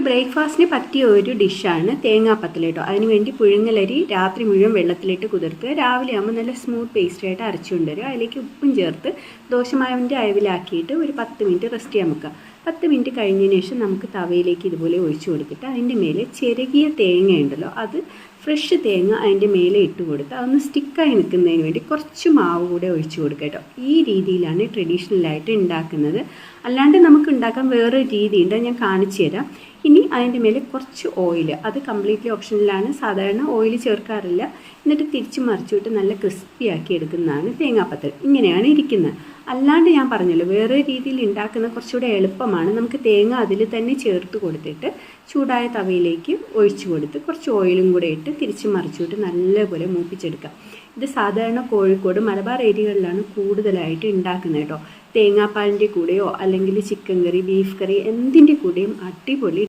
ബ്രേക്ക്ഫാസ്റ്റിന് പറ്റിയ ഒരു ഡിഷാണ് തേങ്ങാപ്പത്തൽ കേട്ടോ. അതിനുവേണ്ടി പുഴുങ്ങലരി രാത്രി മുഴുവൻ വെള്ളത്തിലിട്ട് കുതിർത്ത് രാവിലെ ആകുമ്പോൾ നല്ല സ്മൂത്ത് പേസ്റ്റായിട്ട് അരച്ചുകൊണ്ട് വരിക. അതിലേക്ക് ഉപ്പും ചേർത്ത് ദോശമാവിൻ്റെ അയവിലാക്കിയിട്ട് ഒരു 10 മിനിറ്റ് റെസ്റ്റ് ചെയ്യാൻ വെക്കുക. 10 മിനിറ്റ് കഴിഞ്ഞതിന് ശേഷം നമുക്ക് തവയിലേക്ക് ഇതുപോലെ ഒഴിച്ചു കൊടുത്തിട്ട് അതിൻ്റെ മേലെ ചിരകിയ തേങ്ങ ഉണ്ടല്ലോ, അത് ഫ്രഷ് തേങ്ങ അതിൻ്റെ മേലെ ഇട്ട് കൊടുത്ത് അതൊന്ന് സ്റ്റിക്കായി നിൽക്കുന്നതിന് വേണ്ടി കുറച്ച് മാവ് കൂടെ ഒഴിച്ചു കൊടുക്കുക കേട്ടോ. ഈ രീതിയിലാണ് ട്രഡീഷണലായിട്ട് ഉണ്ടാക്കുന്നത്. അല്ലാണ്ട് നമുക്ക് ഉണ്ടാക്കാൻ വേറൊരു രീതിയുണ്ട്, ഞാൻ കാണിച്ചു തരാം. ഇനി അതിൻ്റെ മേലെ കുറച്ച് ഓയിൽ, അത് കംപ്ലീറ്റ്ലി ഓപ്ഷനിലാണ്, സാധാരണ ഓയിൽ ചേർക്കാറില്ല. എന്നിട്ട് തിരിച്ച് മറിച്ചിട്ട് നല്ല ക്രിസ്പി ആക്കി എടുക്കുന്നതാണ് തേങ്ങാപ്പത്തൽ. ഇങ്ങനെയാണ് ഇരിക്കുന്നത്. അല്ലാണ്ട് ഞാൻ പറഞ്ഞല്ലോ വേറെ രീതിയിൽ ഉണ്ടാക്കുന്ന കുറച്ചുകൂടെ എളുപ്പമാണ്. നമുക്ക് തേങ്ങ അതിൽ തന്നെ ചേർത്ത് കൊടുത്തിട്ട് ചൂടായ തവയിലേക്ക് ഒഴിച്ചു കൊടുത്ത് കുറച്ച് ഓയിലും കൂടെ ഇട്ട് തിരിച്ച് മറിച്ചിട്ട് നല്ലപോലെ മൂപ്പിച്ചെടുക്കാം. ഇത് സാധാരണ കോഴിക്കോട് മലബാർ ഏരിയകളിലാണ് കൂടുതലായിട്ട് ഉണ്ടാക്കുന്നത് കേട്ടോ. തേങ്ങാപ്പാലിൻ്റെ കൂടെയോ അല്ലെങ്കിൽ ചിക്കൻ കറി, ബീഫ് കറി എന്തിൻ്റെ കൂടെയും അടിപൊളി